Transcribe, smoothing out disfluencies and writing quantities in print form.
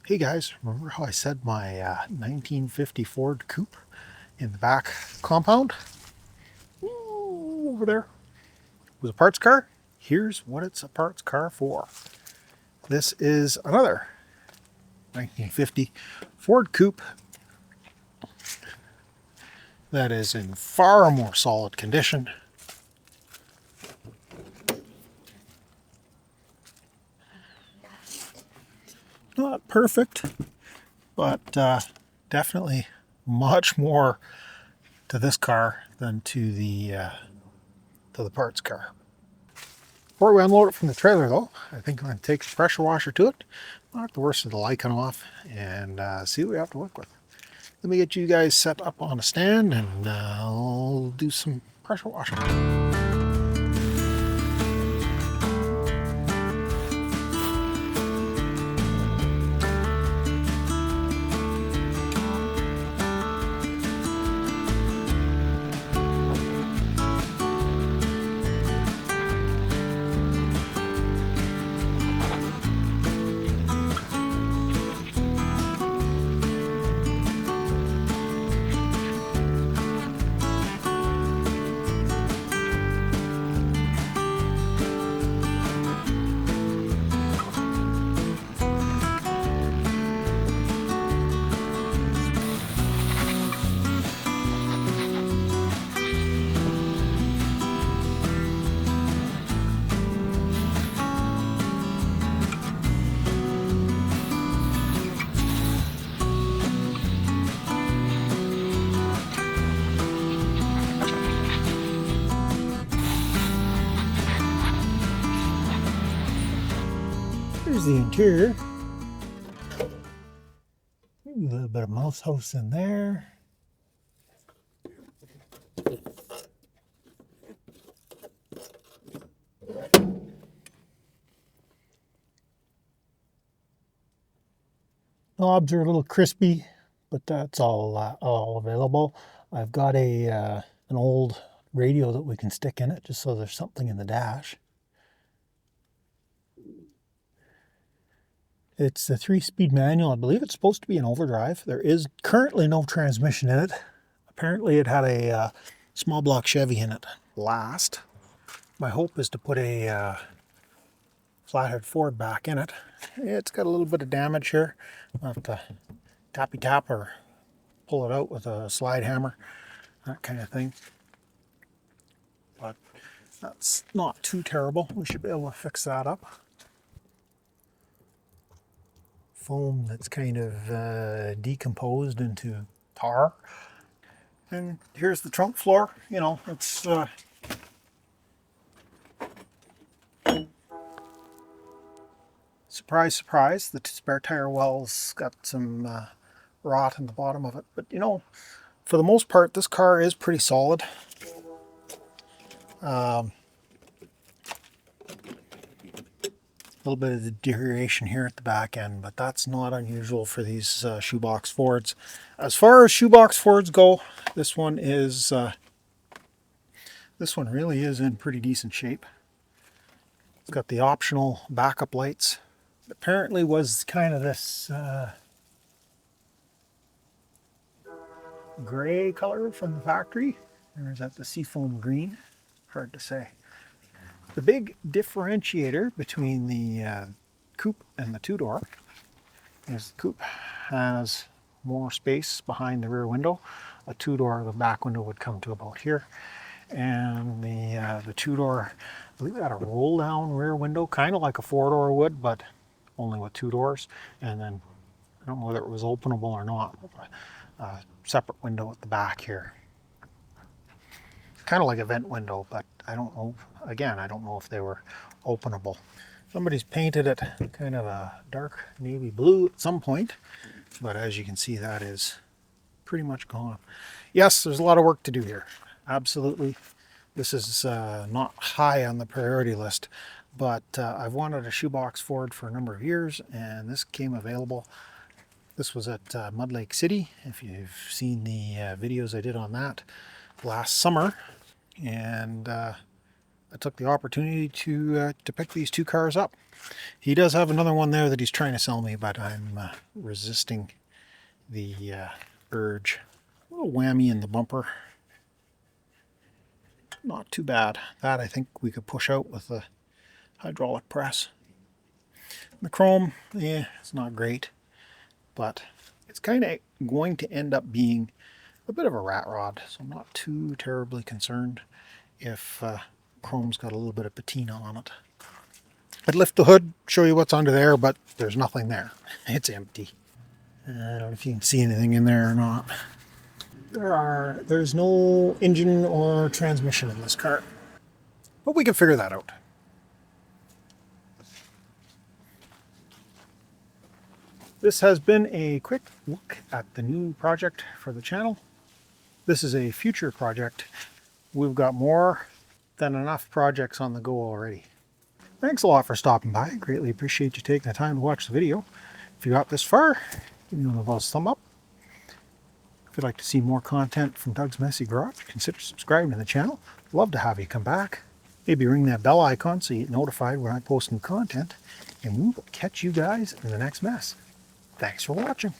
Hey guys, remember how I said my 1950 Ford Coupe in the back compound? Ooh, over there was a parts car. Here's what it's a parts car for. This is another 1950 Ford Coupe that is in far more solid condition. Not perfect, but definitely much more to this car than to the parts car. Before we unload it from the trailer though, I think I'm going to take the pressure washer to it, knock the worst of the lichen off, and see what we have to work with. Let me get you guys set up on a stand and I'll do some pressure washing. Here's the interior. Maybe a little bit of mouse house in there. Knobs are a little crispy, but that's all available. I've got an old radio that we can stick in it just so there's something in the dash. It's a 3-speed manual. I believe it's supposed to be an overdrive. There is currently no transmission in it. Apparently it had a small block Chevy in it last. My hope is to put a flathead Ford back in it. It's got a little bit of damage here. I'll have to tappy tap or pull it out with a slide hammer, that kind of thing. But that's not too terrible. We should be able to fix that up. Foam that's kind of decomposed into tar. And here's the trunk floor. You know, it's surprise, surprise, the spare tire well's got some rot in the bottom of it. But you know, for the most part, this car is pretty solid. A little bit of deterioration here at the back end, but that's not unusual for these shoebox Fords. As far as shoebox Fords go, this one really is in pretty decent shape. It's got the optional backup lights. It apparently was kind of this gray color from the factory, or is that the seafoam green? Hard to say. The big differentiator between the Coupe and the two-door is the Coupe has more space behind the rear window. A two-door, the back window would come to about here. And the two-door, I believe it had a roll-down rear window, kind of like a four-door would, but only with two doors. And then, I don't know whether it was openable or not, a separate window at the back here. Kind of like a vent window, but I don't know. Again, I don't know if they were openable. Somebody's painted it kind of a dark navy blue at some point, but as you can see, that is pretty much gone. Yes, there's a lot of work to do here. Absolutely. This is not high on the priority list, but I've wanted a shoebox Ford for a number of years, and this came available. This was at Mud Lake City, if you've seen the videos I did on that last summer. And I took the opportunity to pick these two cars up. He does have another one there that he's trying to sell me, but I'm resisting the urge. A little whammy in the bumper. Not too bad. That I think we could push out with a hydraulic press. The chrome, yeah, it's not great, but it's kind of going to end up being a bit of a rat rod, so I'm not too terribly concerned if chrome's got a little bit of patina on it. I'd lift the hood, show you what's under there, but there's nothing there. It's empty. I don't know if you can see anything in there or not. There's no engine or transmission in this car, but we can figure that out. This has been a quick look at the new project for the channel. This is a future project. We've got more than enough projects on the go already. Thanks a lot for stopping by. Greatly appreciate you taking the time to watch the video. If you got this far, give me one of those thumb up. If you'd like to see more content from Doug's Messy Garage, consider subscribing to the channel. Love to have you come back. Maybe ring that bell icon so you get notified when I post new content. And we will catch you guys in the next mess. Thanks for watching.